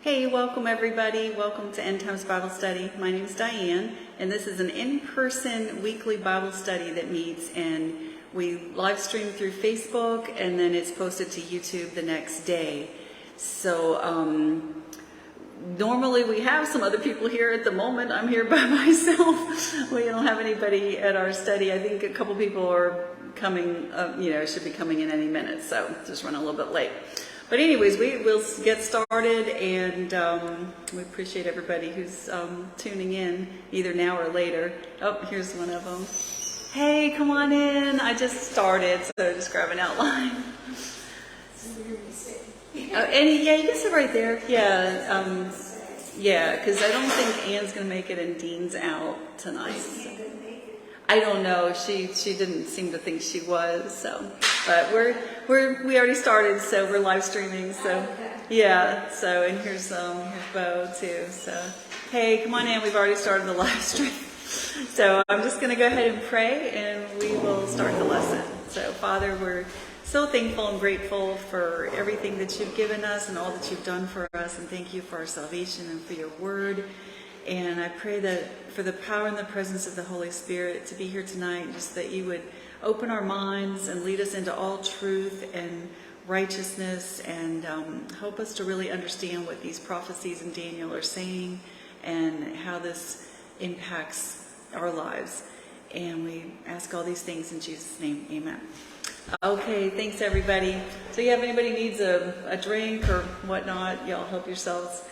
Hey, welcome everybody. Welcome to End Times Bible Study. My name is Diane, and this is an in-person weekly Bible study that meets, and we live stream through Facebook, and then it's posted to YouTube the next day. So normally we have some other people here. At the moment, I'm here by myself. We don't have anybody at our study. I think a couple people are coming, should be coming in any minute, so just running a little bit late. But anyways, we will get started, and we appreciate everybody who's tuning in, either now or later. Oh, here's one of them. Hey, come on in. I just started, so just grab an outline. You can sit right there. Yeah, because I don't think Anne's going to make it, and Dean's out tonight. So. I don't know. She didn't seem to think she was. So, but we already started, so we're live streaming. So, yeah. So, and here's Bo too. So, hey, come on in. We've already started the live stream. So I'm just going to go ahead and pray, and we will start the lesson. So, Father, we're so thankful and grateful for everything that you've given us and all that you've done for us, and thank you for our salvation and for your word. And I pray that for the power and the presence of the Holy Spirit to be here tonight, just that you would open our minds and lead us into all truth and righteousness, and help us to really understand what these prophecies in Daniel are saying and how this impacts our lives. And we ask all these things in Jesus' name. Amen. Okay, thanks everybody. So you have anybody needs a drink or whatnot, y'all help yourselves.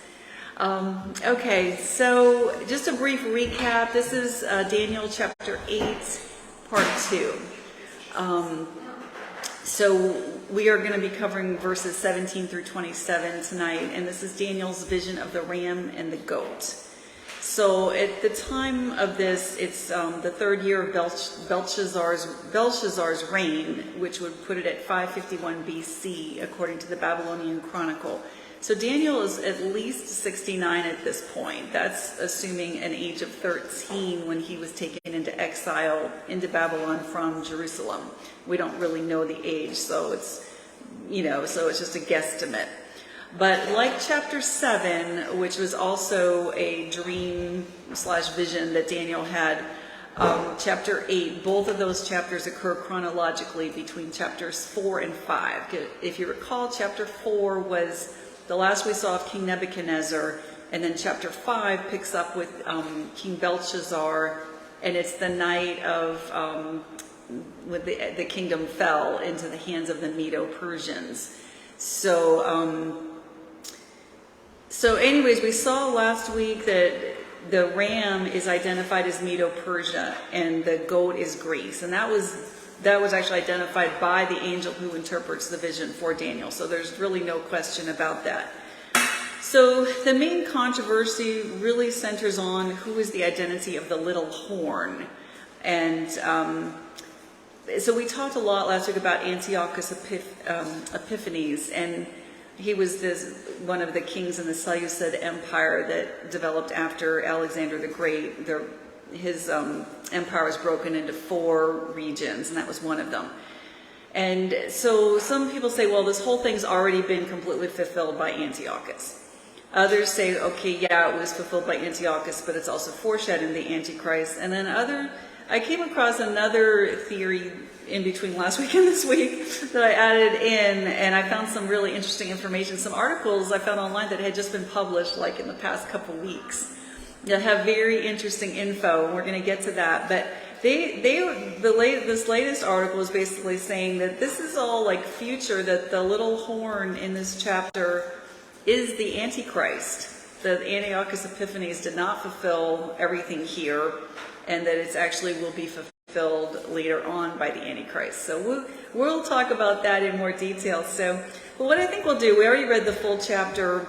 Okay, so just a brief recap. This is Daniel chapter 8, part 2. So we are going to be covering verses 17 through 27 tonight, and this is Daniel's vision of the ram and the goat. So at the time of this, it's the third year of Belshazzar's reign, which would put it at 551 BC, according to the Babylonian Chronicle. So Daniel is at least 69 at this point. That's assuming an age of 13 when he was taken into exile into Babylon from Jerusalem. We don't really know the age, so it's just a guesstimate. But like chapter 7, which was also a dream/vision that Daniel had, chapter 8, both of those chapters occur chronologically between chapters 4 and 5. If you recall, chapter 4 was the last we saw of King Nebuchadnezzar, and then chapter 5 picks up with King Belshazzar, and it's the night of when the kingdom fell into the hands of the Medo-Persians. So anyways, we saw last week that the ram is identified as Medo-Persia, and the goat is Greece, and that was actually identified by the angel who interprets the vision for Daniel. So there's really no question about that. So the main controversy really centers on who is the identity of the little horn. And so we talked a lot last week about Antiochus Epiphanes, and he was one of the kings in the Seleucid Empire that developed after Alexander the Great. His empire was broken into 4 regions, and that was one of them. And so some people say, well, this whole thing's already been completely fulfilled by Antiochus. Others say, okay, yeah, it was fulfilled by Antiochus, but it's also foreshadowing the Antichrist. And then I came across another theory in between last week and this week that I added in, and I found some really interesting information, some articles I found online that had just been published like in the past couple weeks. They have very interesting info, and we're going to get to that. But this latest article is basically saying that this is all like future, that the little horn in this chapter is the Antichrist. That Antiochus Epiphanes did not fulfill everything here, and that it actually will be fulfilled later on by the Antichrist. So we'll talk about that in more detail. But what I think we'll do, we already read the full chapter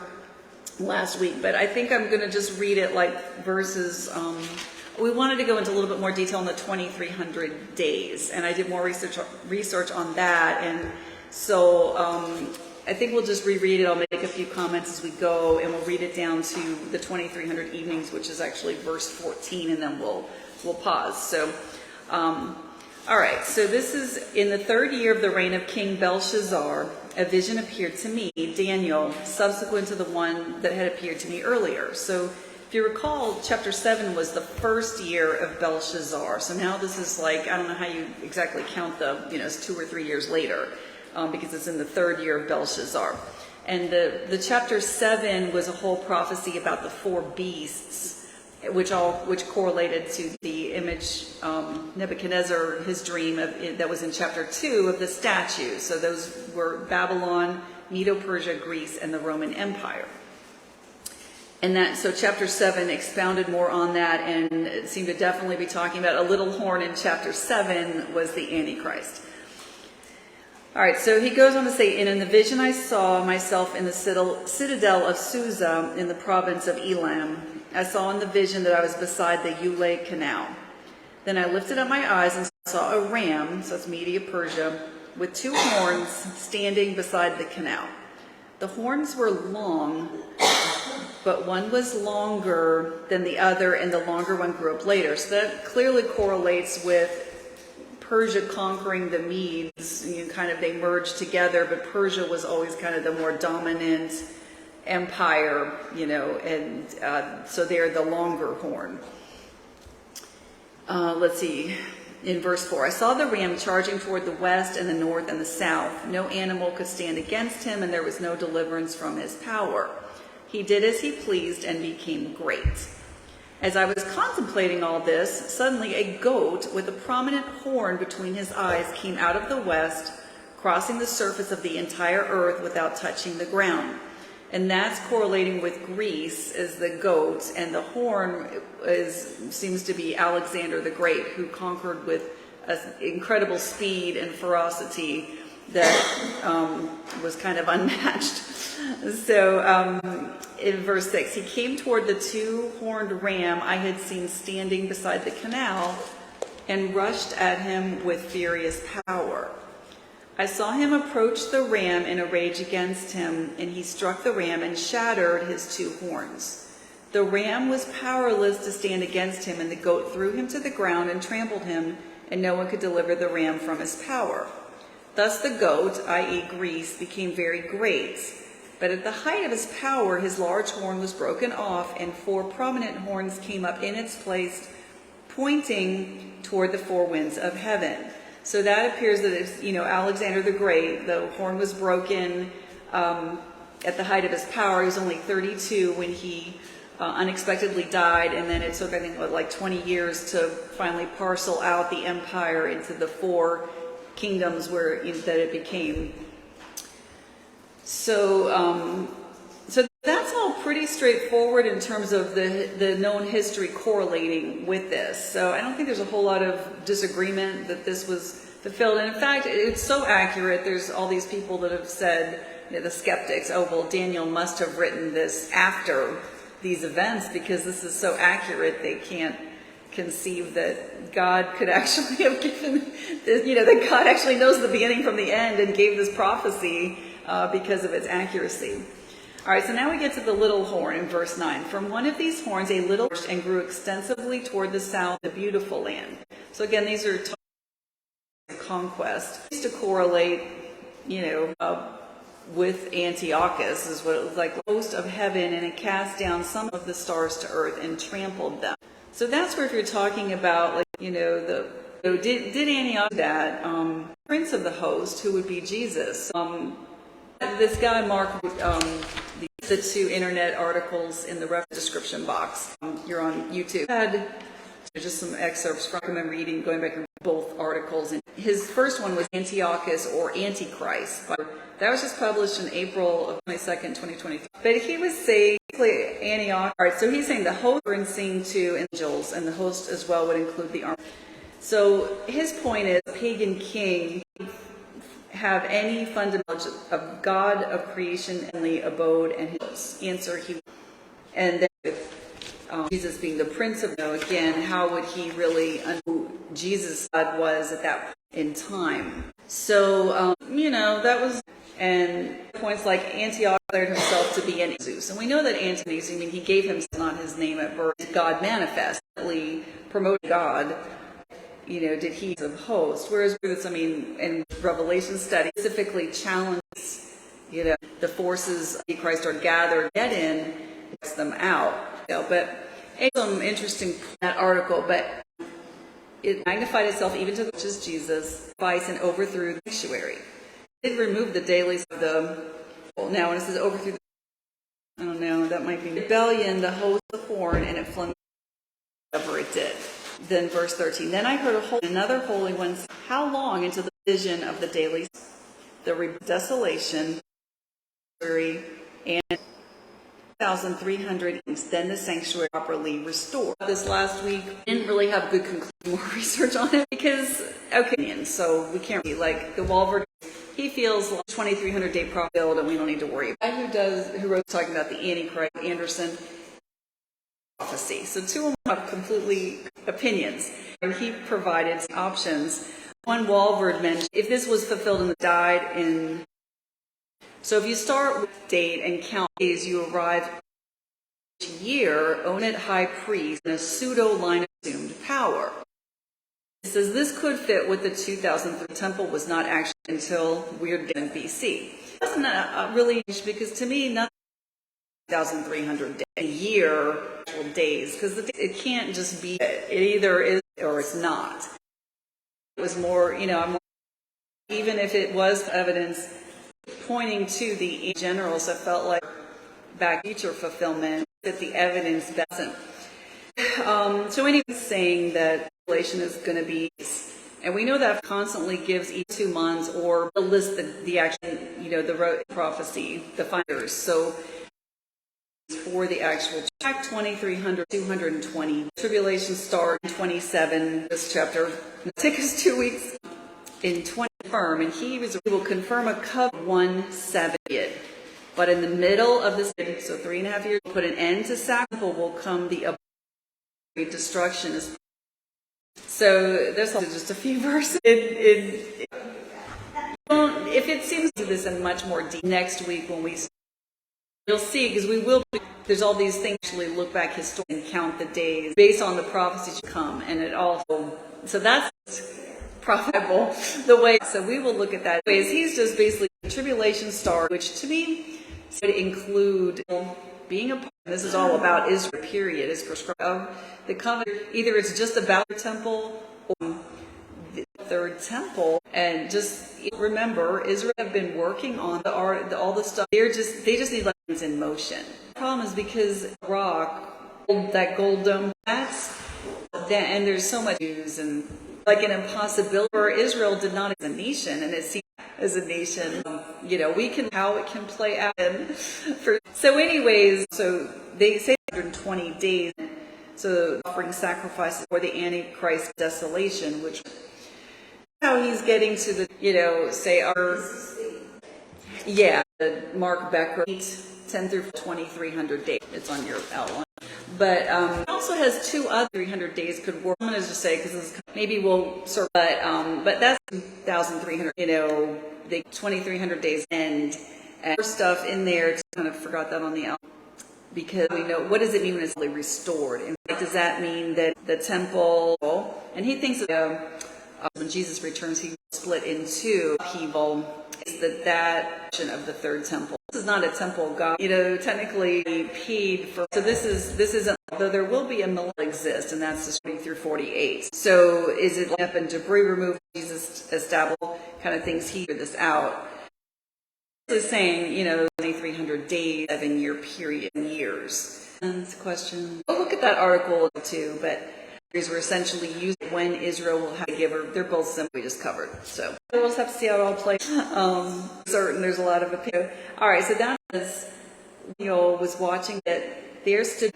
last week, but I think I'm going to just read it like verses. We wanted to go into a little bit more detail on the 2300 days, and I did more research on that, and so I think we'll just reread it. I'll make a few comments as we go, and we'll read it down to the 2300 evenings, which is actually verse 14, and then we'll pause. So all right, so this is in the third year of the reign of King Belshazzar. a vision appeared to me, Daniel, subsequent to the one that had appeared to me earlier. So if you recall, chapter 7 was the first year of Belshazzar. So now this is like, I don't know how you exactly count it's 2 or 3 years later, because it's in the third year of Belshazzar. And the chapter 7 was a whole prophecy about the 4 beasts, which correlated to the image Nebuchadnezzar, his dream that was in chapter 2 of the statues. So those were Babylon, Medo-Persia, Greece, and the Roman Empire. And so chapter 7 expounded more on that, and it seemed to definitely be talking about a little horn in chapter 7 was the Antichrist. All right, so he goes on to say, and in the vision I saw myself in the citadel of Susa in the province of Elam. I saw in the vision that I was beside the Ulai Canal. Then I lifted up my eyes and saw a ram, so that's Media Persia, with 2 horns standing beside the canal. The horns were long, but one was longer than the other, and the longer one grew up later. So that clearly correlates with Persia conquering the Medes. They merged together, but Persia was always kind of the more dominant empire, and so they're the longer horn. Let's see, in verse 4, I saw the ram charging toward the west and the north and the south. No animal could stand against him, and there was no deliverance from his power. He did as he pleased and became great. As I was contemplating all this, suddenly a goat with a prominent horn between his eyes came out of the west, crossing the surface of the entire earth without touching the ground. And that's correlating with Greece as the goat, and the horn seems to be Alexander the Great, who conquered with incredible speed and ferocity that was kind of unmatched. So in verse 6, he came toward the 2-horned ram I had seen standing beside the canal and rushed at him with furious power. I saw him approach the ram in a rage against him, and he struck the ram and shattered his 2 horns. The ram was powerless to stand against him, and the goat threw him to the ground and trampled him, and no one could deliver the ram from his power. Thus the goat, i.e. Greece, became very great. But at the height of his power, his large horn was broken off, and 4 prominent horns came up in its place, pointing toward the 4 winds of heaven. So that appears that it's, Alexander the Great, the horn was broken at the height of his power. He was only 32 when he unexpectedly died, and then it took, I think, like 20 years to finally parcel out the empire into the 4 kingdoms that it became. So that's all pretty straightforward in terms of the known history correlating with this. So I don't think there's a whole lot of disagreement that this was fulfilled. And in fact, it's so accurate. There's all these people that have said, the skeptics, oh, well, Daniel must have written this after these events because this is so accurate they can't conceive that God could actually have given this, that God actually knows the beginning from the end and gave this prophecy because of its accuracy. All right, so now we get to the little horn in verse 9. From one of these horns, a little and grew extensively toward the south, the beautiful land. So again, these are conquest. Used to correlate, with Antiochus, is what it was like, host of heaven, and it cast down some of the stars to earth and trampled them. So that's where if you're talking about, did Antiochus do that? Prince of the host, who would be Jesus. This guy, Mark, the 2 internet articles in the reference description box. You're on YouTube. Had just some excerpts from him reading, going back to both articles. And his first one was Antiochus or Antichrist. That was just published in April of 22nd, 2023. But he was saying, Antioch. All right, so he's saying the host were seen to angels, and the host as well would include the army. So his point is, a pagan king have any fundamental of God of creation and the abode and his answer he, and then with Jesus being the prince of, again, how would he really who Jesus God was at that point in time? So that was, and points like Antiochus declared himself to be an Zeus, and we know that Antiochus, he gave him not his name at birth. God manifestly promoted God. Did he of host? Whereas this, in Revelation study, specifically challenges the forces of Antichrist are gathered, get in, gets them out. But some interesting that article, but it magnified itself even to the which is Jesus, vice and overthrew the sanctuary. It removed the dailies of the now, when it says overthrew, I don't know, that might be rebellion, the host of the horn, and it flung whatever it did. Then verse 13, then I heard another holy one say, how long until the vision of the dailies, the desolation, and 1,300, then the sanctuary properly restored. This last week, didn't really have good conclusion, more research on it, because, okay, so we can't be like the Walvoord. He feels like 2,300 day prophet build, and we don't need to worry. The guy who wrote talking about the Antichrist, Anderson, prophecy. So two of them have completely opinions. And he provided options. One Walvoord mentioned, if this was fulfilled and died in, so if you start with date and count days, you arrive year, own it high priest, and a pseudo line of assumed power. It says this could fit with the 2003 temple was not actually until weird in BC. That's not really because to me, nothing 2,300 days, a year, actual days, because it can't just be it either is or it's not. It was more, even if it was evidence pointing to the generals that felt like back future fulfillment, that the evidence doesn't. So anyway, saying that Revelation is going to be, and we know that constantly gives each 2 months or a list the actual, the prophecy, the finders. So for the actual track 2,300, 220. Tribulation start in 27, this chapter. It took us 2 weeks in 20 confirm, and he will confirm a covenant 1/70. But in the middle of this, so 3.5 years, put an end to sacrifice, will come the destruction. So there's just a few verses. If it seems to this in much more deep next week when you'll see, because we will, there's all these things actually look back historically and count the days based on the prophecies to come, and it also, so that's profitable the way, so we will look at that. Anyways, he's just basically the tribulation star, which to me would include being a part, this is all about Israel, period, is prescribed of the covenant. Either it's just about the temple or the third temple, and just remember, Israel have been working on the art, all the stuff. They just need things in motion. The problem is because rock, that gold dome, and there's so much news and like an impossibility. For Israel did not as a nation, and it seems as a nation, how it can play out. So anyways, so they say 120 days, so offering sacrifices for the Antichrist desolation, which how he's getting to the, the Mark Becker, 10 through 2,300 days. It's on your outline. But it also has 2 other 300 days could work. I'm going to just say, because maybe we'll sort of, but that's 1,300, the 2,300 days end. And more stuff in there, kind of forgot that on the outline. Because we know, what does it mean when it's really restored? And does that mean that the temple, and he thinks when Jesus returns, he will split in 2 upheaval, is that of the third temple. This is not a temple God, technically paid for. So this isn't, though there will be a millennium exist, and that's just 40 through 48. So is it up and debris removed, Jesus established kind of things, he figured this out. This is saying, 2,300 days, 7-year period, years. And the question, we'll look at that article too, but were essentially used when Israel will have to give her. They're both simply just covered. So we'll just have to see how it all plays. Certain there's a lot of opinion. All right, so that is, was watching that there stood,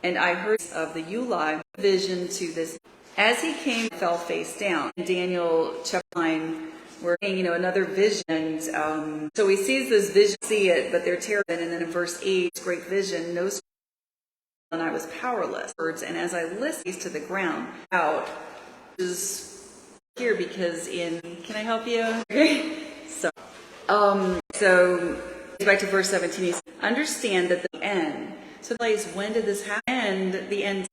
and I heard of the Uli vision to this. As he came, fell face down. In Daniel chapter 9, we're getting, another vision. So he sees this vision, see it, but they're terrified. And then in verse 8, this great vision, no. And I was powerless. And as I listened to the ground, out is here because can I help you? Okay. So back to verse 17. He says, understand that the end. So the place, when did this happen? And the end.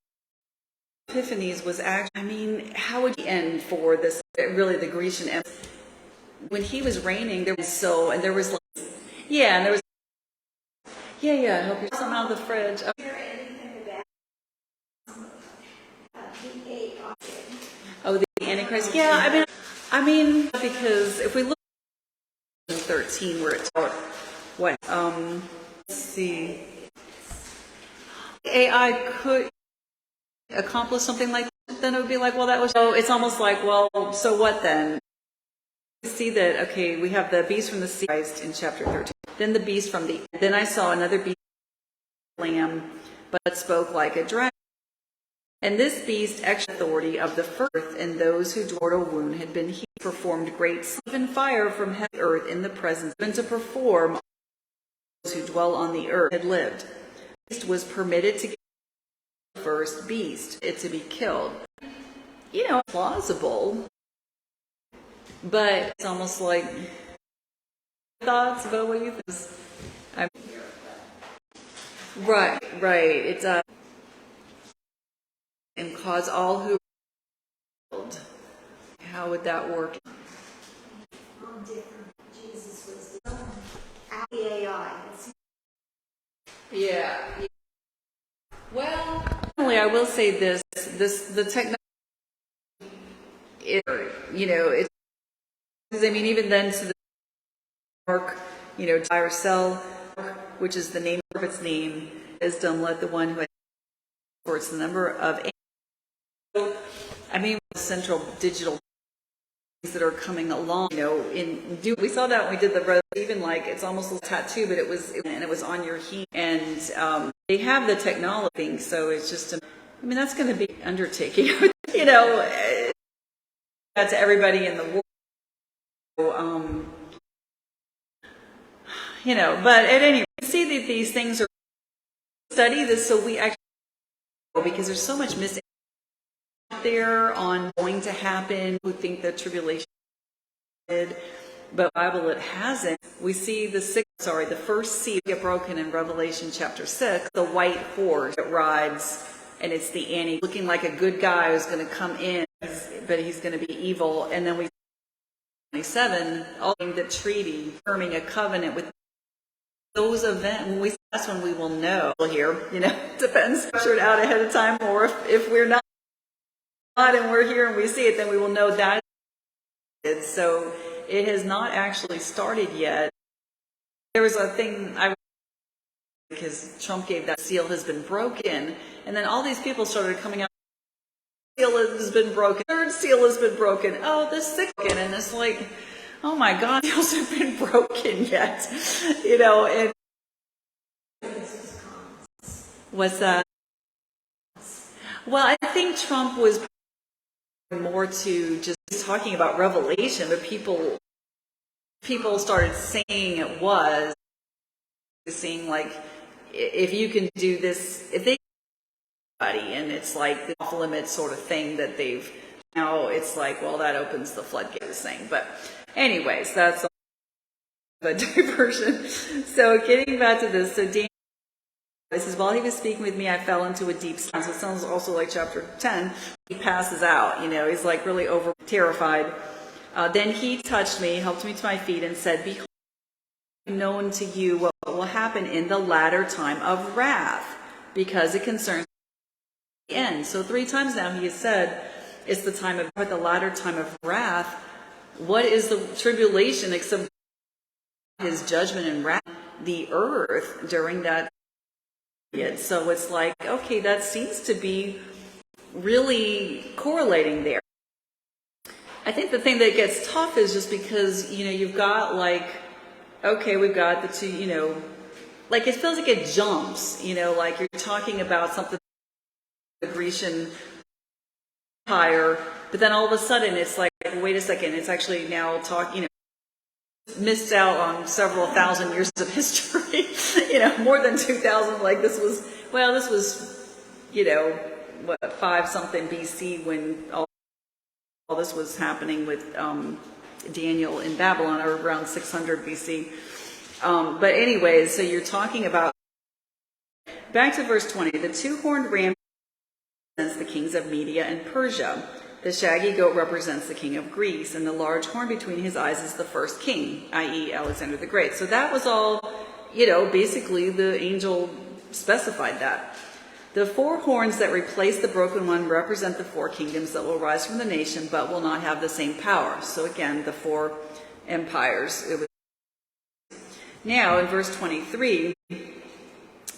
Epiphanies was actually. How would you end for this? Really, the Grecian Empire. When he was reigning, there was Yeah, and there was, yeah, I hope you're some out of the fridge. Oh. Oh, the Antichrist. Yeah, I mean, because if we look at 13, where it's about what, let's see, AI could accomplish something like that, then it would be like, well, that was. So it's almost like, well, so what then? You see that, okay, we have the beast from the sea in chapter 13. Then the beast from the. Then I saw another beast, lamb, but spoke like a dragon. And this beast, actually authority of the first, and those whose mortal wound had been healed, performed great even fire from heaven and earth in the presence, even to perform those who dwell on the earth had lived. The beast was permitted to get the first beast, it to be killed. You know, plausible, but it's almost like thoughts about what you think. Right. It's and cause all who killed. How would that work? Jesus was the AI. Yeah. Well, I will say this: the technology. It's. I mean, even then, to the mark, dire cell, which is the name of its name, wisdom. Let the one who has it's the number of. I mean, central digital things that are coming along. We saw that when we did the even like it's almost a tattoo, but it was on your heel, and they have the technology thing, so it's just. That's going to be an undertaking. That's everybody in the world. But at any rate, you see that these things are study this, so we actually because there's so much missing there on going to happen. Who think the tribulation did, but Bible it hasn't. We see the first seal get broken in Revelation chapter 6. The white horse that rides, and it's the Antichrist, looking like a good guy who's going to come in, but he's going to be evil. And then we 27, all the treaty, forming a covenant with those events. That's when we will know. Here, it depends. Captured out ahead of time, or if we're not and we're here and we see it, then we will know that. So it has not actually started yet. There was a thing because Trump gave that seal has been broken, and then all these people started coming out. Seal has been broken. Third seal has been broken. Oh, the sixth, and it's like, oh my God, seals have been broken yet, And what's that? Well, I think Trump was more to just talking about Revelation, but people started saying it was saying like, if you can do this, if they and it's like the off limit sort of thing that they've now it's like, well, that opens the floodgates thing. But anyways, that's a diversion. So getting back to this, so Daniel, this is while he was speaking with me, I fell into a deep sleep. So it sounds also like chapter 10. He passes out, he's like really terrified. Then he touched me, helped me to my feet, and said, "Behold, known to you what will happen in the latter time of wrath, because it concerns the end." So 3 times now he has said it's the time of the latter time of wrath. What is the tribulation except his judgment and wrath, the earth during that period? So it's like, okay, that seems to be really correlating there. I think the thing that gets tough is just because, you've got like, okay, we've got the two, like it feels like it jumps, like you're talking about something, the Grecian Empire, but then all of a sudden it's like, wait a second, it's actually now missed out on several thousand years of history, more than 2,000, like this was, 5 something BC when all this was happening with Daniel in Babylon, or around 600 BC. But anyways, so you're talking about, back to verse 20, the 2-horned ram the kings of Media and Persia. The shaggy goat represents the king of Greece, and the large horn between his eyes is the first king, i.e. Alexander the Great. So that was all, basically the angel specified that. The 4 horns that replace the broken one represent the 4 kingdoms that will rise from the nation, but will not have the same power. So again, the 4 empires. Now, in verse 23,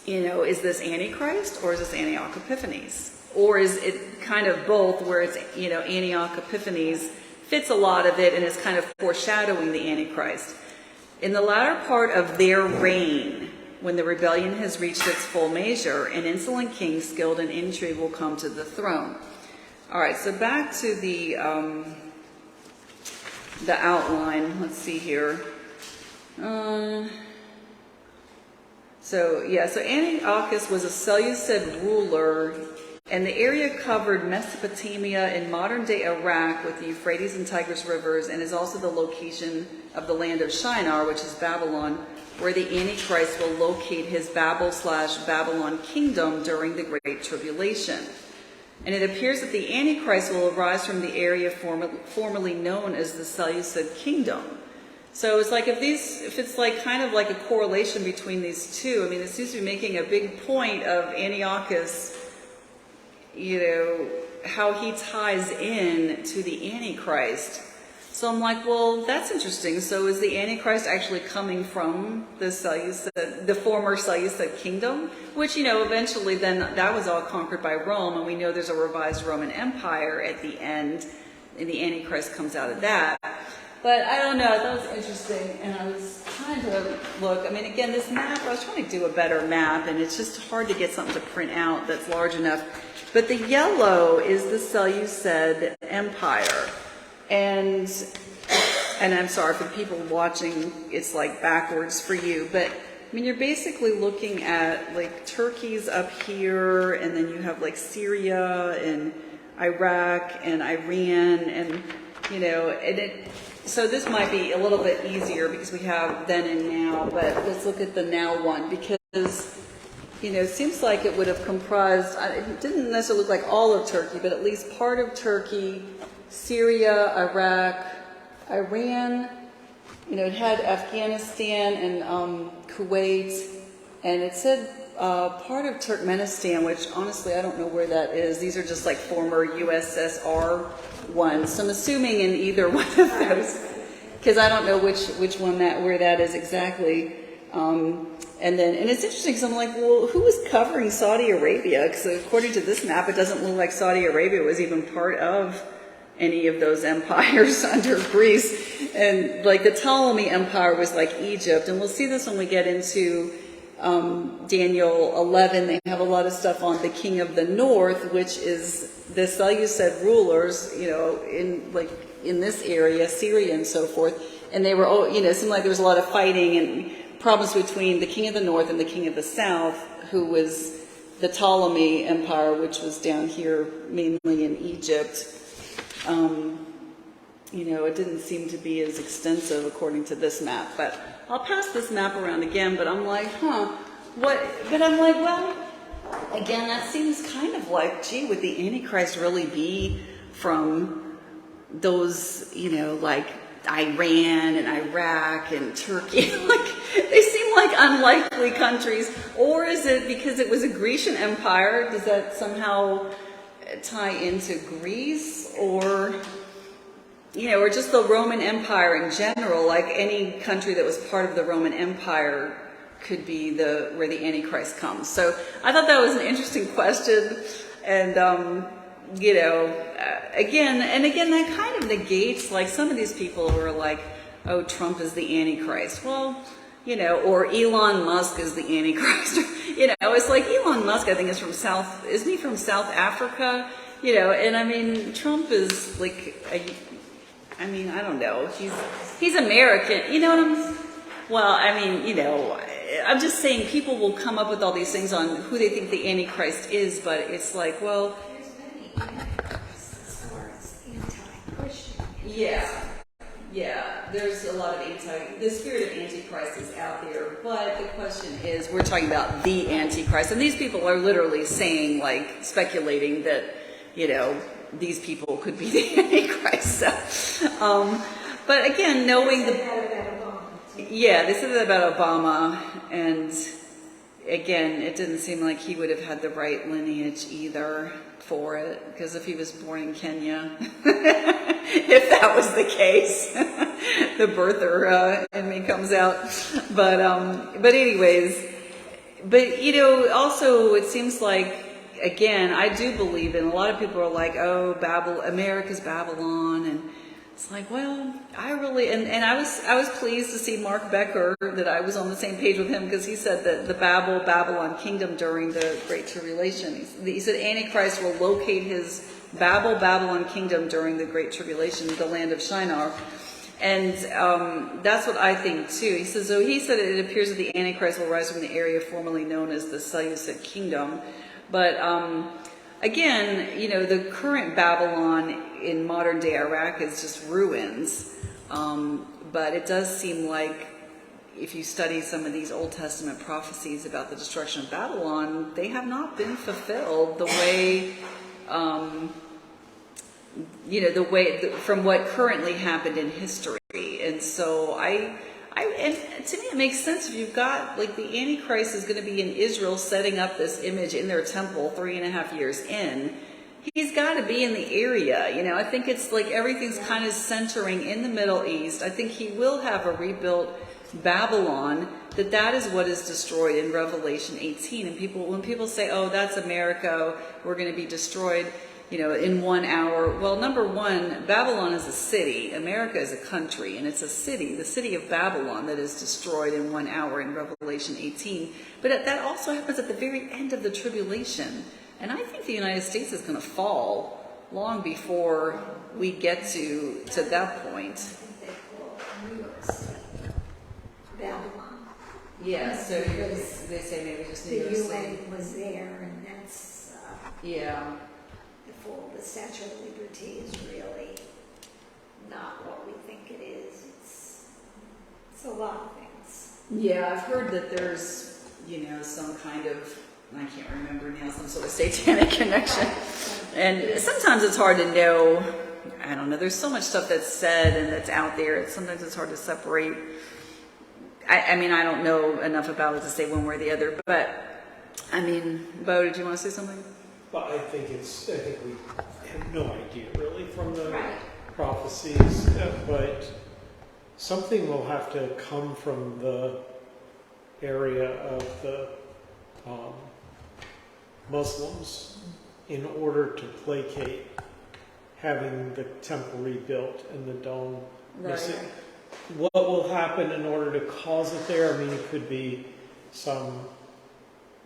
is this Antichrist or is this Antioch Epiphanes? Or is it kind of both, where it's, Antioch Epiphanes fits a lot of it and is kind of foreshadowing the Antichrist. In the latter part of their reign, when the rebellion has reached its full measure, an insolent king skilled in intrigue will come to the throne. All right, so back to the outline. Let's see here. So Antiochus was a Seleucid ruler, and the area covered Mesopotamia and modern-day Iraq with the Euphrates and Tigris rivers, and is also the location of the land of Shinar, which is Babylon, where the Antichrist will locate his Babel/Babylon kingdom during the Great Tribulation. And it appears that the Antichrist will arise from the area formerly known as the Seleucid kingdom. So it's like if it's like kind of like a correlation between these two. I mean, it seems to be making a big point of Antiochus, how he ties in to the Antichrist. So I'm like, well, that's interesting. So is the Antichrist actually coming from the former Seleucid kingdom? Which, eventually then that was all conquered by Rome, and we know there's a revised Roman Empire at the end, and the Antichrist comes out of that. But I don't know, I thought it was interesting, and I was trying to look. I mean, again, this map, I was trying to do a better map, and it's just hard to get something to print out that's large enough. But the yellow is the Seleucid Empire. And I'm sorry for the people watching, it's like backwards for you, but I mean, you're basically looking at like Turkey's up here, and then you have like Syria and Iraq and Iran, and so this might be a little bit easier because we have then and now, but let's look at the now one, because it seems like it would have comprised, it didn't necessarily look like all of Turkey, but at least part of Turkey, Syria, Iraq, Iran, it had Afghanistan and Kuwait, and it said part of Turkmenistan, which honestly I don't know where that is. These are just like former USSR ones, so I'm assuming in either one of those, because I don't know which one where that is exactly. And it's interesting because I'm like, well, who was covering Saudi Arabia? Because according to this map, it doesn't look like Saudi Arabia was even part of any of those empires under Greece. And like the Ptolemy Empire was like Egypt. And we'll see this when we get into Daniel 11. They have a lot of stuff on the king of the north, which is the Seleucid rulers, in this area, Syria and so forth. And they were, it seemed like there was a lot of fighting and problems between the king of the north and the king of the south, who was the Ptolemy Empire, which was down here mainly in Egypt. It didn't seem to be as extensive according to this map, but I'll pass this map around again, but I'm like, what? But I'm like, well, again, that seems kind of like, gee, would the Antichrist really be from those, like Iran and Iraq and Turkey? Like, they seem like unlikely countries. Or is it because it was a Grecian empire? Does that somehow tie into Greece? Or just the Roman Empire in general? Like any country that was part of the Roman Empire could be where the Antichrist comes. So I thought that was an interesting question. And again, that kind of negates, like, some of these people who are like, oh, Trump is the Antichrist. Well, or Elon Musk is the Antichrist. It's like Elon Musk, I think, is from isn't he from South Africa? And I mean, Trump is like, I don't know. He's American. I'm just saying people will come up with all these things on who they think the Antichrist is, but it's like, well, as far as anti-Christian. Yeah, there's a lot of the spirit of Antichrist is out there, but the question is, we're talking about the Antichrist, and these people are literally saying, like, speculating that, these people could be the Antichrist. So, but again, knowing They said that about Obama, too. yeah, they said that about Obama, and again, it didn't seem like he would have had the right lineage either for it, because if he was born in Kenya, if that was the case, the birther in me comes out. But anyways, but also it seems like, again, I do believe in, a lot of people are like, oh, America's Babylon, and it's like, well, I really, and I was pleased to see Mark Becker, that I was on the same page with him, because he said that the Babylon kingdom during the Great Tribulation, he said Antichrist will locate his Babylon kingdom during the Great Tribulation, the land of Shinar. And that's what I think too. He said it appears that the Antichrist will rise from the area formerly known as the Seleucid kingdom. But again, the current Babylon in modern day Iraq is just ruins. But it does seem like if you study some of these Old Testament prophecies about the destruction of Babylon, they have not been fulfilled the way, from what currently happened in history. And so and to me it makes sense if you've got, like, the Antichrist is going to be in Israel setting up this image in their temple 3.5 years in. He's got to be in the area. I think it's like everything's kind of centering in the Middle East. I think he will have a rebuilt Babylon, that is what is destroyed in Revelation 18. And when people say, oh, that's America, we're going to be destroyed, in 1 hour. Well, number one, Babylon is a city. America is a country, and it's a city, the city of Babylon, that is destroyed in 1 hour in Revelation 18. But that also happens at the very end of the tribulation. And I think the United States is going to fall long before we get to that point. I think they call New York City Babylon. Yeah, so they say maybe just New York The City. UN was there, and that's Yeah. the Statue of Liberty is really not what we think it is. It's a lot of things. Yeah, I've heard that there's, some kind of, I can't remember now, some sort of satanic connection. And sometimes it's hard to know. I don't know. There's so much stuff that's said and that's out there. Sometimes it's hard to separate. I mean, I don't know enough about it to say one way or the other. But, I mean, Bo, did you want to say something? Well, I think we have no idea really from the Right. prophecies, but something will have to come from the area of the Muslims in order to placate having the temple rebuilt and the dome missing. What will happen in order to cause it there? I mean, it could be some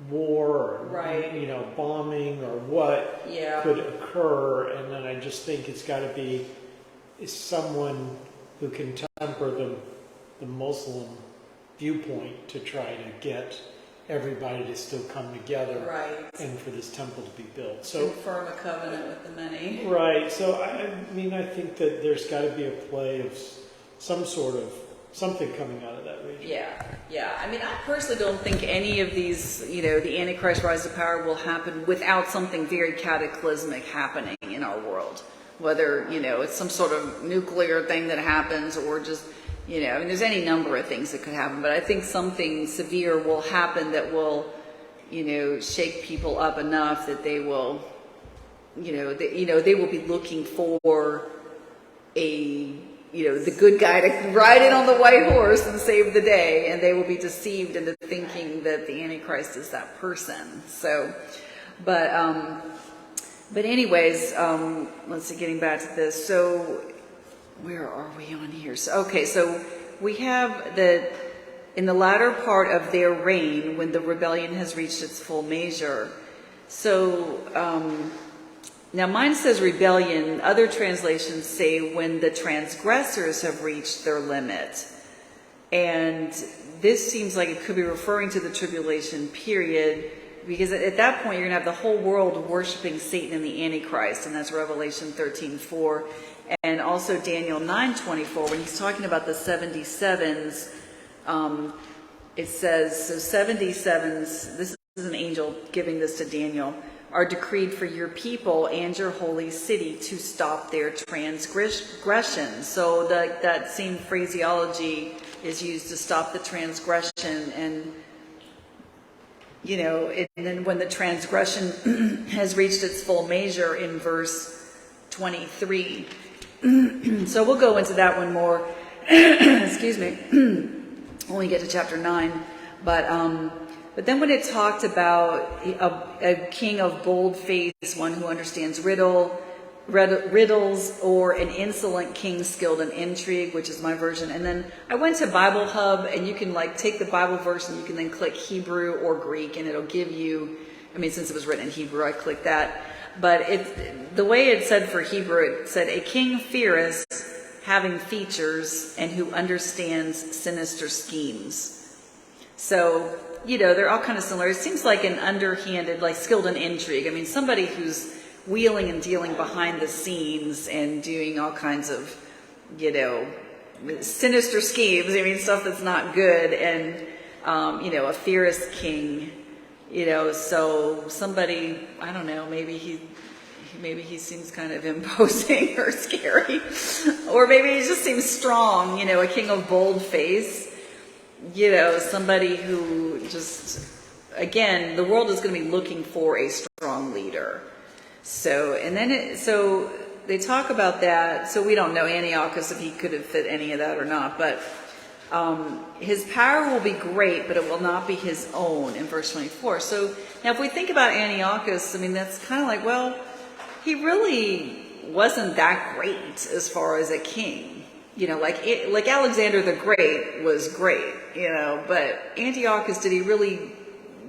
war or bombing or what could occur, and then I just think it's got to be someone who can temper the Muslim viewpoint to try to get everybody to still come together and for this temple to be built. So confirm a covenant with the many. Right. So I think that there's got to be a play of some sort of something coming out of that region. Yeah. I mean, I personally don't think any of these, the Antichrist rise to power will happen without something very cataclysmic happening in our world. Whether, it's some sort of nuclear thing that happens or just, I mean, there's any number of things that could happen. But I think something severe will happen that will, shake people up enough that they will, they will be looking for the good guy to ride in on the white horse and save the day, and they will be deceived into thinking that the Antichrist is that person. So, but anyways, let's see, getting back to this. So, where are we on here? So we have in the latter part of their reign, when the rebellion has reached its full measure. So, now mine says rebellion. Other translations say when the transgressors have reached their limit. And this seems like it could be referring to the tribulation period, because at that point you're going to have the whole world worshiping Satan and the Antichrist, and that's Revelation 13:4. And also Daniel 9:24, when he's talking about the 77s, it says, so 77s, this is an angel giving this to Daniel. are decreed for your people and your holy city to stop their transgression. So that same phraseology is used to stop the transgression, and and then when the transgression has reached its full measure in verse 23. So we'll go into that one more, excuse me, when we get to chapter 9. But then when it talked about a king of bold face, one who understands riddles, or an insolent king skilled in intrigue, which is my version. And then I went to Bible Hub, and you can take the Bible verse and you can then click Hebrew or Greek, and it'll give you, since it was written in Hebrew, I clicked that. But the way it said for Hebrew, it said, a king fierce, having features, and who understands sinister schemes. So, they're all kind of similar. It seems like an underhanded, skilled in intrigue. Somebody who's wheeling and dealing behind the scenes and doing all kinds of, sinister schemes. Stuff that's not good. And, a fierce king, so somebody, I don't know, maybe he seems kind of imposing or scary. Or maybe he just seems strong, a king of bold face. Somebody who just, again, the world is going to be looking for a strong leader. So they talk about that. So we don't know Antiochus if he could have fit any of that or not, but his power will be great, but it will not be his own, in verse 24. So now if we think about Antiochus, that's kind of well, he really wasn't that great as far as a king. Like Alexander the Great was great, but Antiochus, did he really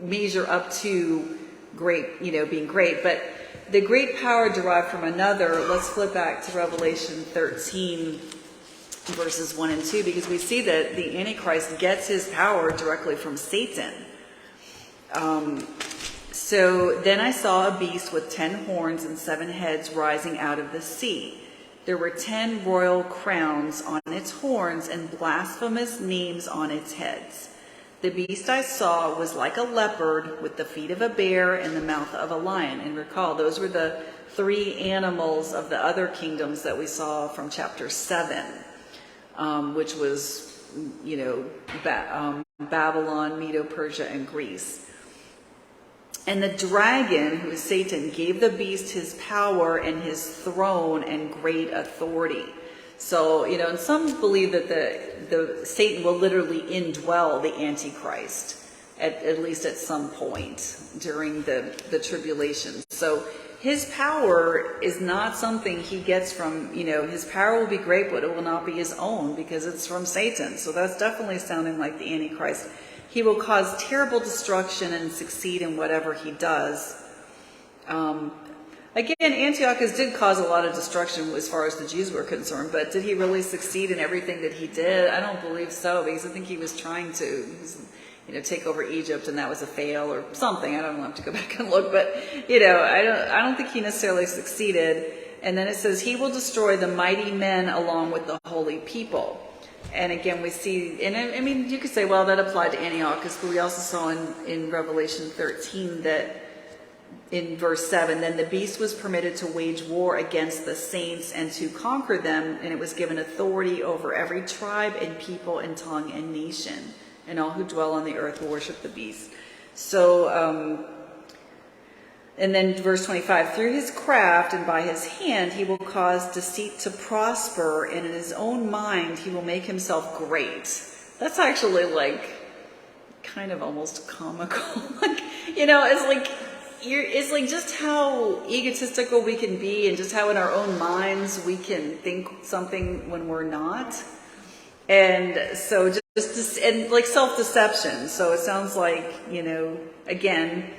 measure up to great, being great? But the great power derived from another. Let's flip back to Revelation 13, verses 1 and 2, because we see that the Antichrist gets his power directly from Satan. So then I saw a beast with 10 horns and 7 heads rising out of the sea. There were 10 royal crowns on its horns and blasphemous names on its heads. The beast I saw was like a leopard with the feet of a bear and the mouth of a lion. And recall, those were the 3 animals of the other kingdoms that we saw from chapter 7, which was, Babylon, Medo-Persia, and Greece. And the dragon, who is Satan, gave the beast his power and his throne and great authority. So, and some believe that the Satan will literally indwell the Antichrist, at least at some point during the tribulation. So his power is not something he gets from, his power will be great, but it will not be his own because it's from Satan. So that's definitely sounding like the Antichrist. He will cause terrible destruction and succeed in whatever he does. Again, Antiochus did cause a lot of destruction as far as the Jews were concerned, but did he really succeed in everything that he did? I don't believe so, because I think he was trying to, take over Egypt, and that was a fail or something. I don't know, I have to go back and look, but I don't think he necessarily succeeded. And then it says he will destroy the mighty men along with the holy people. And again, we see, and you could say, well, that applied to Antiochus, but we also saw in Revelation 13 that in verse 7, then the beast was permitted to wage war against the saints and to conquer them, and it was given authority over every tribe and people and tongue and nation, and all who dwell on the earth will worship the beast. So, and then verse 25, through his craft and by his hand he will cause deceit to prosper, and in his own mind he will make himself great. That's actually kind of almost comical. It's like just how egotistical we can be, and just how in our own minds we can think something when we're not. And so just and self-deception. So it sounds like, again,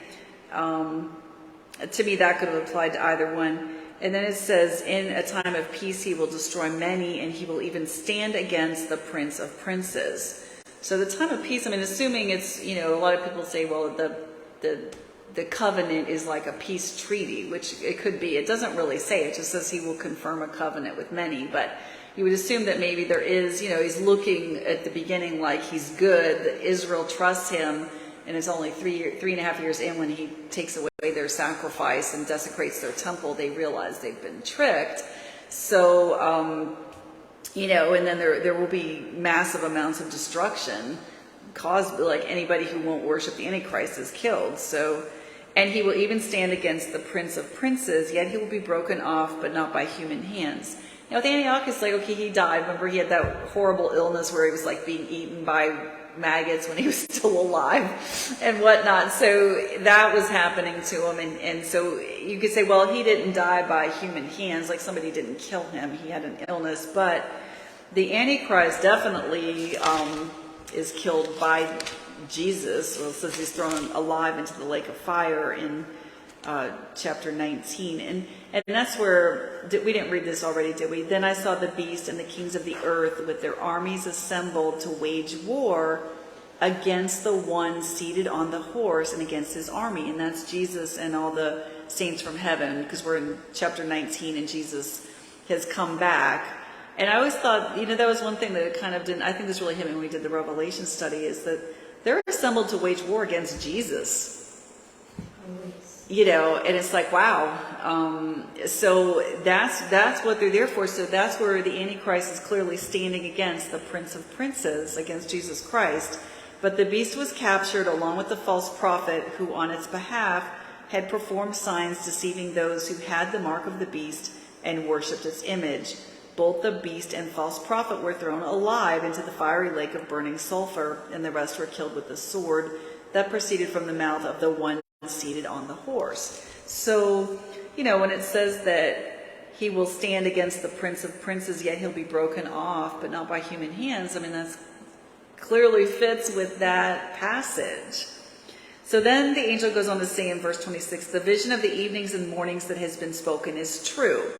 to me, that could have applied to either one. And then it says, in a time of peace, he will destroy many, and he will even stand against the prince of princes. So the time of peace, assuming it's, a lot of people say, well, the covenant is like a peace treaty, which it could be. It doesn't really say. It just says he will confirm a covenant with many. But you would assume that maybe there is, he's looking at the beginning like he's good, that Israel trusts him, and it's only 3.5 years in when he takes away their sacrifice and desecrates their temple, they realize they've been tricked. So, you know, and then there will be massive amounts of destruction caused, like anybody who won't worship the Antichrist is killed. So, and he will even stand against the Prince of Princes, yet he will be broken off, but not by human hands. You know, with Antiochus, like, okay, he died. Remember, he had that horrible illness where he was like being eaten by maggots when he was still alive and whatnot. So that was happening to him. And so you could say, well, he didn't die by human hands, like somebody didn't kill him. He had an illness. But the Antichrist definitely is killed by Jesus. Well, it says he's thrown alive into the lake of fire in chapter 19. And that's where, we didn't read this already, did we? Then I saw the beast and the kings of the earth with their armies assembled to wage war against the one seated on the horse and against his army. And that's Jesus and all the saints from heaven, because we're in chapter 19 and Jesus has come back. And I always thought, you know, that was one thing that kind of didn't, I think this really hit me when we did the Revelation study, is that they're assembled to wage war against Jesus. You know, and it's like, wow. So that's what they're there for. So that's where the Antichrist is clearly standing against the Prince of Princes, against Jesus Christ. But the beast was captured along with the false prophet who on its behalf had performed signs deceiving those who had the mark of the beast and worshipped its image. Both the beast and false prophet were thrown alive into the fiery lake of burning sulfur, and the rest were killed with the sword that proceeded from the mouth of the one seated on the horse. So, you know, when it says that he will stand against the Prince of Princes, yet he'll be broken off, but not by human hands, I mean, that's clearly fits with that passage. So then the angel goes on to say in verse 26, the vision of the evenings and mornings that has been spoken is true.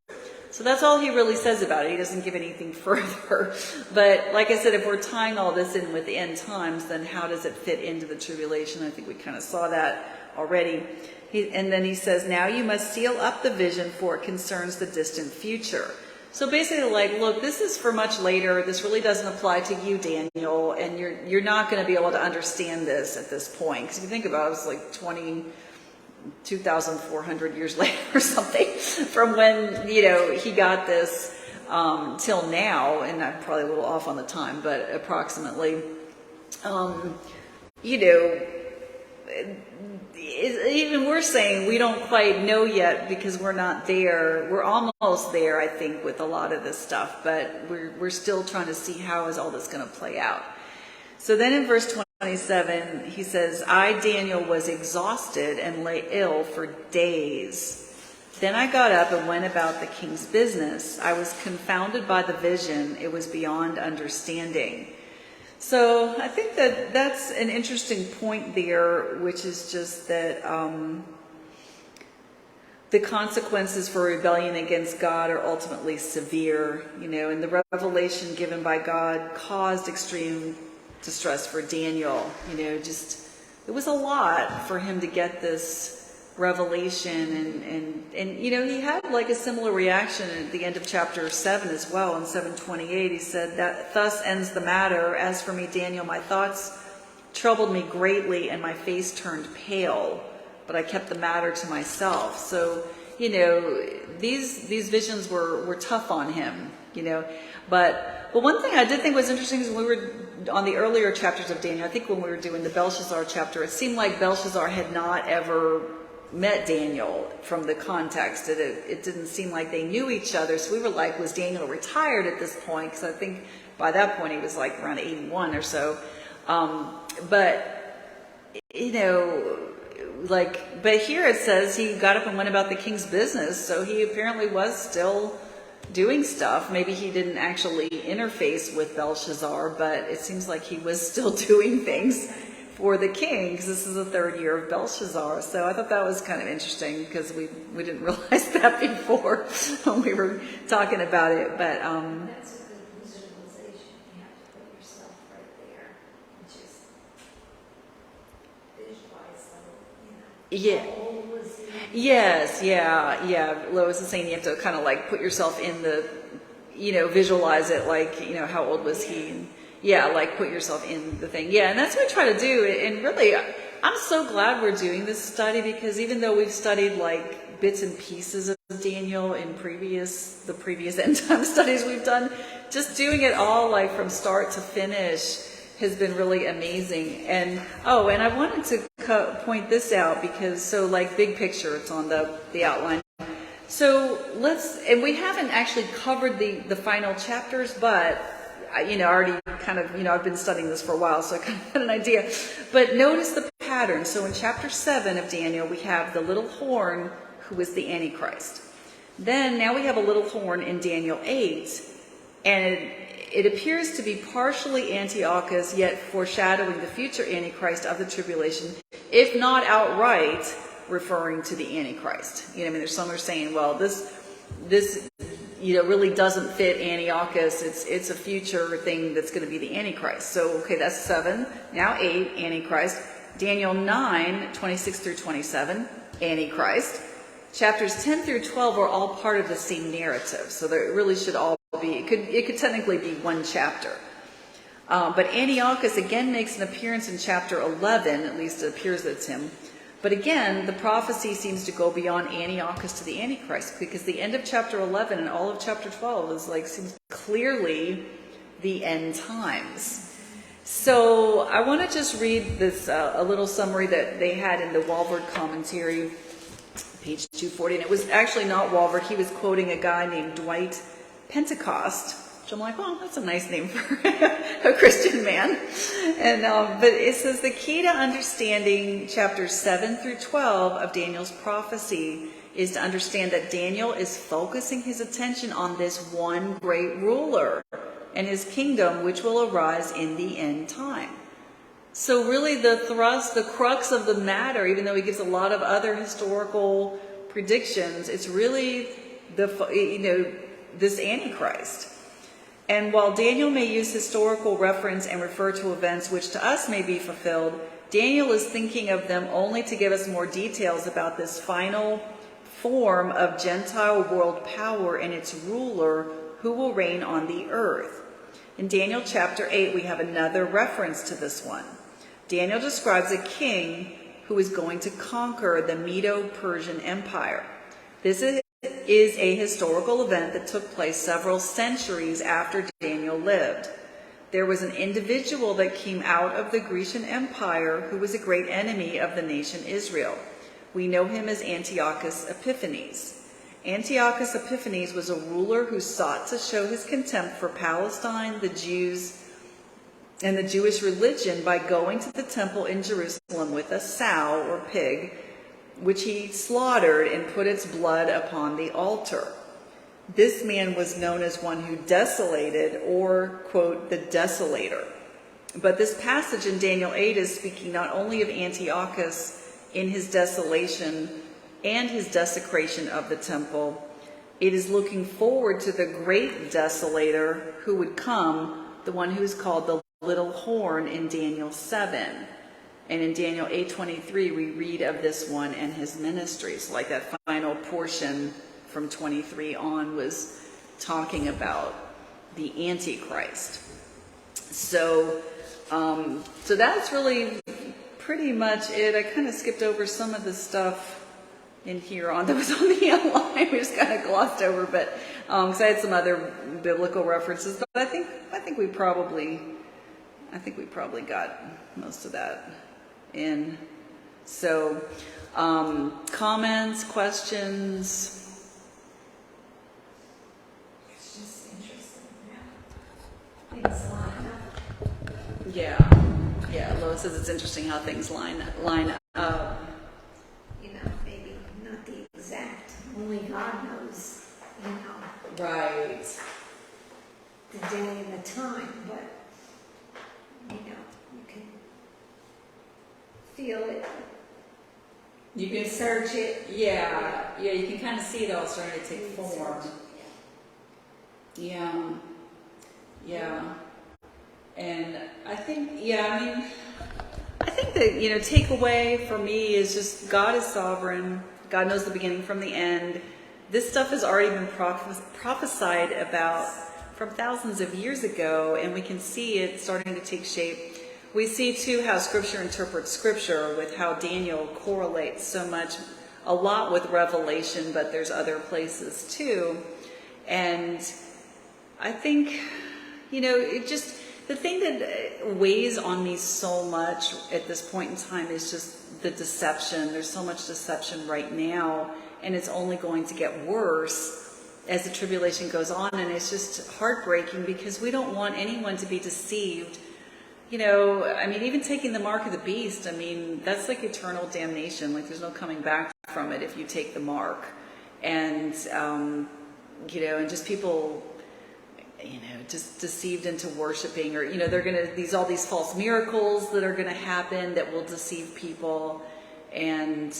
So that's all he really says about it. He doesn't give anything further. But like I said, if we're tying all this in with the end times, then how does it fit into the tribulation? I think we kind of saw that already. And then he says, now you must seal up the vision, for it concerns the distant future. So basically, like, look, this is for much later. This really doesn't apply to you, Daniel, and you're not going to be able to understand this at this point. Because if you think about it, it's like 2,400 years later or something from when, you know, he got this till now, and I'm probably a little off on the time, but approximately, you know, even we're saying we don't quite know yet because we're not there. We're almost there, I think, with a lot of this stuff, but we're still trying to see how is all this going to play out. So then in verse 27, he says, I, Daniel, was exhausted and lay ill for days. Then I got up and went about the king's business. I was confounded by the vision. It was beyond understanding. So I think that that's an interesting point there, which is just that the consequences for rebellion against God are ultimately severe, you know, and the revelation given by God caused extreme distress for Daniel. You know, just it was a lot for him to get this revelation, and you know, he had like a similar reaction at the end of chapter 7 as well. In 7:28 he said that thus ends the matter. As for me, Daniel, my thoughts troubled me greatly and my face turned pale, but I kept the matter to myself. So, you know, these visions were tough on him, you know. But one thing I did think was interesting is when we were on the earlier chapters of Daniel, I think when we were doing the Belshazzar chapter, it seemed like Belshazzar had not ever met Daniel from the context. It didn't seem like they knew each other. So we were like, was Daniel retired at this point? Because I think by that point he was like around 81 or so. But, you know, like, but here it says he got up and went about the king's business. So he apparently was still doing stuff. Maybe he didn't actually interface with Belshazzar, but it seems like he was still doing things for the king, because this is the third year of Belshazzar. So I thought that was kind of interesting, because we didn't realize that before when we were talking about it. But that's a good visualization. You have to put yourself right there and just visualize, you know, yeah. how old was he? Yes, yeah. Lois is saying you have to kind of like put yourself in the, you know, visualize it, like, you know, how old was he? And, yeah, like put yourself in the thing. Yeah, and that's what I try to do. And really, I'm so glad we're doing this study, because even though we've studied like bits and pieces of Daniel in the previous end time studies we've done, just doing it all like from start to finish has been really amazing. And and I wanted to point this out, because so like big picture, it's on the outline. So and we haven't actually covered the final chapters, but already kind of, I've been studying this for a while, so I kind of had an idea. But notice the pattern. So in chapter 7 of Daniel, we have the little horn, who is the Antichrist. Then now we have a little horn in Daniel 8, and it appears to be partially Antiochus, yet foreshadowing the future Antichrist of the tribulation, if not outright referring to the Antichrist. There's some are saying, well, this really doesn't fit Antiochus. It's a future thing that's going to be the Antichrist. So, okay, that's 7. Now 8, Antichrist. Daniel 9, 26 through 27, Antichrist. Chapters 10 through 12 are all part of the same narrative. So there really should all be, it could technically be one chapter. But Antiochus again makes an appearance in chapter 11, at least it appears that it's him. But again, the prophecy seems to go beyond Antiochus to the Antichrist, because the end of chapter 11 and all of chapter 12 seems clearly the end times. So I want to just read this, a little summary that they had in the Walvoord commentary, page 240. And it was actually not Walvoord. He was quoting a guy named Dwight Pentecost, which I'm like, well, that's a nice name for a Christian man. And but it says the key to understanding chapters 7 through 12 of Daniel's prophecy is to understand that Daniel is focusing his attention on this one great ruler and his kingdom, which will arise in the end time. So really the thrust, the crux of the matter, even though he gives a lot of other historical predictions, it's really this Antichrist. And while Daniel may use historical reference and refer to events which to us may be fulfilled, Daniel is thinking of them only to give us more details about this final form of Gentile world power and its ruler who will reign on the earth. In Daniel chapter 8, we have another reference to this one. Daniel describes a king who is going to conquer the Medo-Persian Empire. This is a historical event that took place several centuries after Daniel lived. There was an individual that came out of the Grecian Empire who was a great enemy of the nation Israel. We know him as Antiochus Epiphanes. Antiochus Epiphanes was a ruler who sought to show his contempt for Palestine, the Jews, and the Jewish religion by going to the temple in Jerusalem with a sow or pig, which he slaughtered and put its blood upon the altar. This man was known as one who desolated, or, quote, the desolator. But this passage in Daniel 8 is speaking not only of Antiochus in his desolation and his desecration of the temple, it is looking forward to the great desolator who would come, the one who is called the little horn in Daniel 7. And in Daniel 8:23, we read of this one and his ministries. Like that final portion from 23 on was talking about the Antichrist. So that's really pretty much it. I kind of skipped over some of the stuff in here that was on the outline. We just kind of glossed over, but because I had some other biblical references, but I think we probably got most of that in. So, comments, questions? It's just interesting, yeah. Things line up. Yeah. Lois says it's interesting how things line up. Maybe not the exact. Only God knows, Right. the day and the time, but you can feel it. You can search it. Yeah, you can kind of see it all starting to take form. Yeah. And I think, I think that, takeaway for me is just God is sovereign. God knows the beginning from the end. This stuff has already been prophesied about from thousands of years ago, and we can see it starting to take shape. we see too how Scripture interprets Scripture, with how Daniel correlates so much, a lot with Revelation, but there's other places too. And I think, it just, the thing that weighs on me so much at this point in time is just the deception. There's so much deception right now, and it's only going to get worse as the tribulation goes on. And it's just heartbreaking because we don't want anyone to be deceived. Even taking the mark of the beast, that's like eternal damnation. Like, there's no coming back from it if you take the mark. And, and just people, just deceived into worshiping, or, they're going to, all these false miracles that are going to happen that will deceive people. And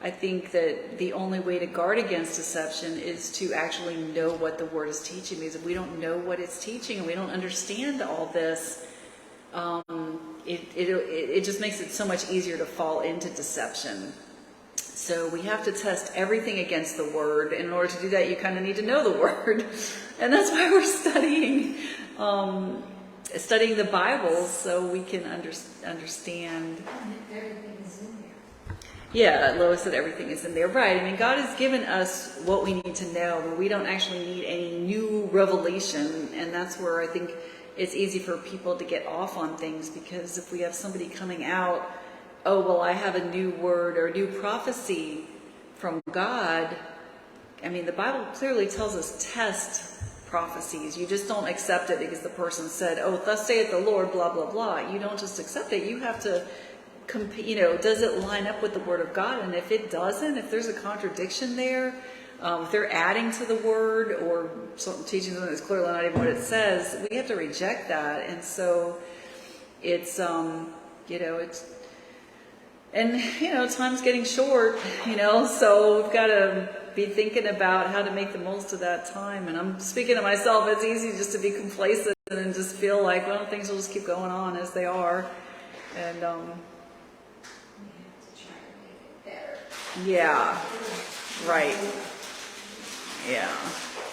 I think that the only way to guard against deception is to actually know what the Word is teaching. Because if we don't know what it's teaching and we don't understand all this, it just makes it so much easier to fall into deception. So we have to test everything against the Word. In order to do that, you kind of need to know the Word. And that's why we're studying the Bible, so we can understand. Everything is in there. Yeah, Lois said everything is in there. Right. God has given us what we need to know, but we don't actually need any new revelation. And that's where I think it's easy for people to get off on things, because if we have somebody coming out, oh, well, I have a new word or a new prophecy from God. The Bible clearly tells us test prophecies. You just don't accept it because the person said, oh, thus saith the Lord, blah, blah, blah. You don't just accept it. You have to, does it line up with the Word of God? And if it doesn't, if there's a contradiction there, if they're adding to the Word or teaching something that's clearly not even what it says, we have to reject that. And so it's, time's getting short, so we've got to be thinking about how to make the most of that time. And I'm speaking to myself, it's easy just to be complacent and just feel like, well, things will just keep going on as they are. And, We have to try to make it better. yeah, right.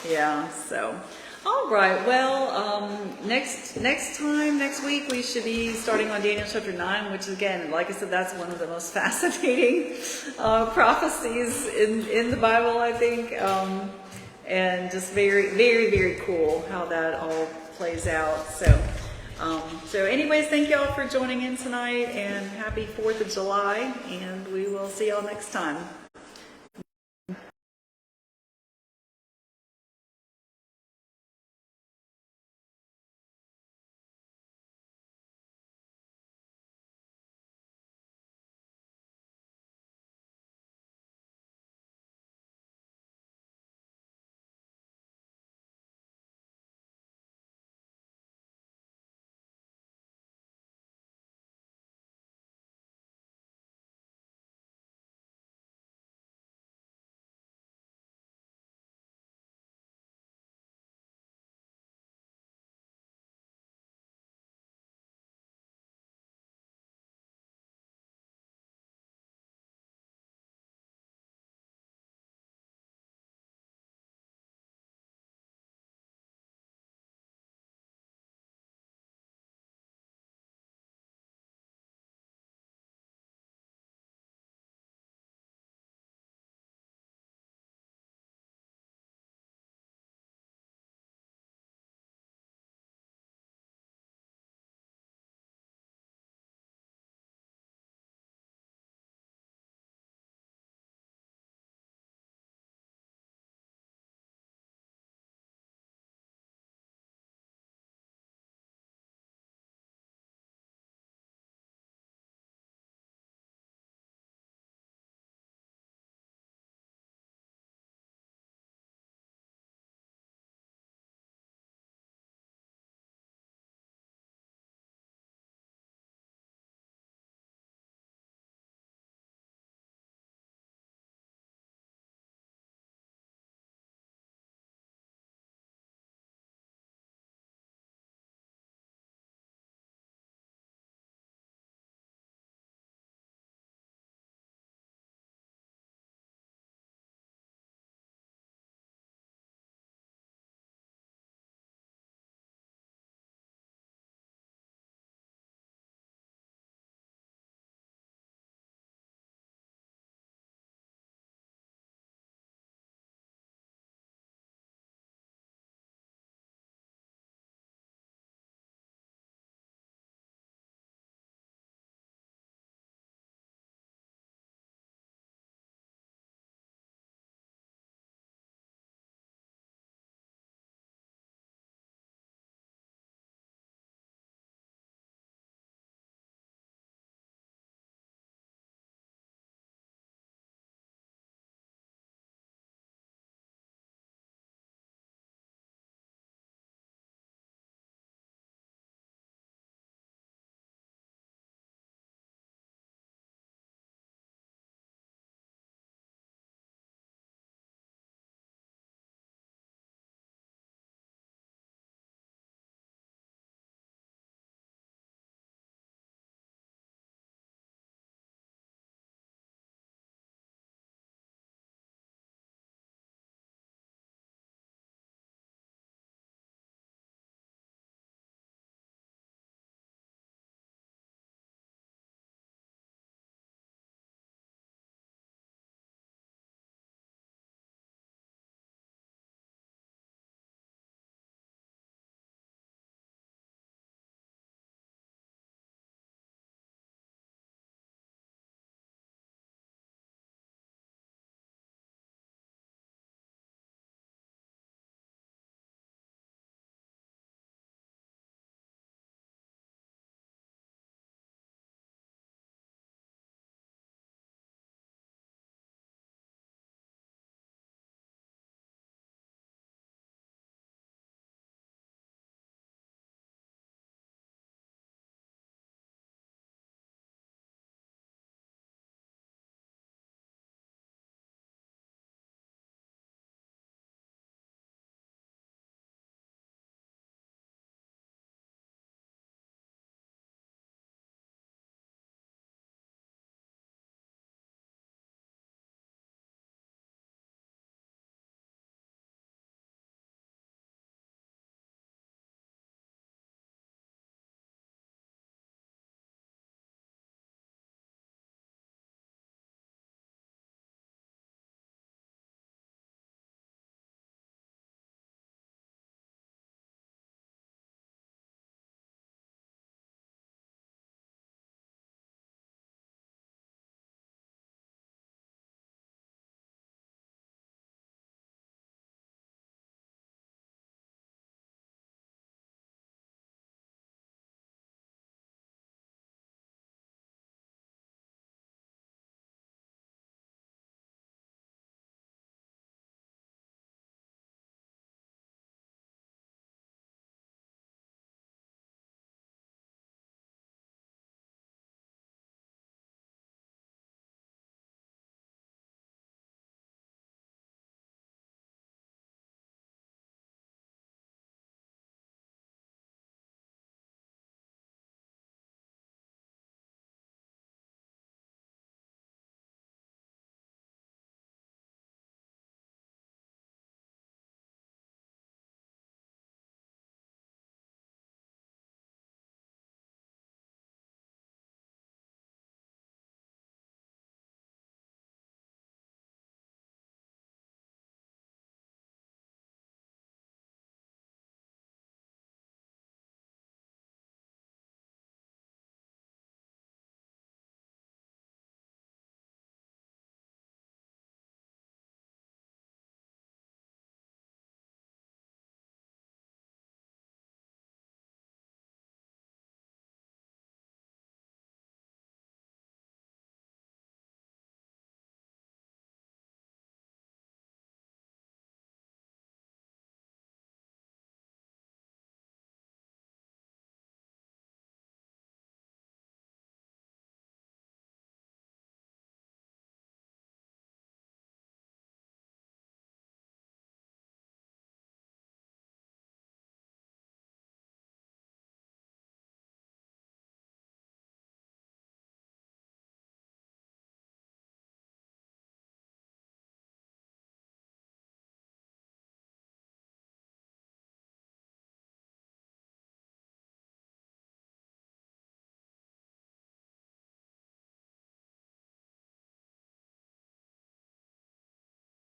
Yeah, so. All right, well, next week, we should be starting on Daniel chapter 9, which, again, like I said, that's one of the most fascinating prophecies in the Bible, I think, and just very, very, very cool how that all plays out. So anyways, thank you all for joining in tonight, and happy 4th of July, and we will see y'all next time.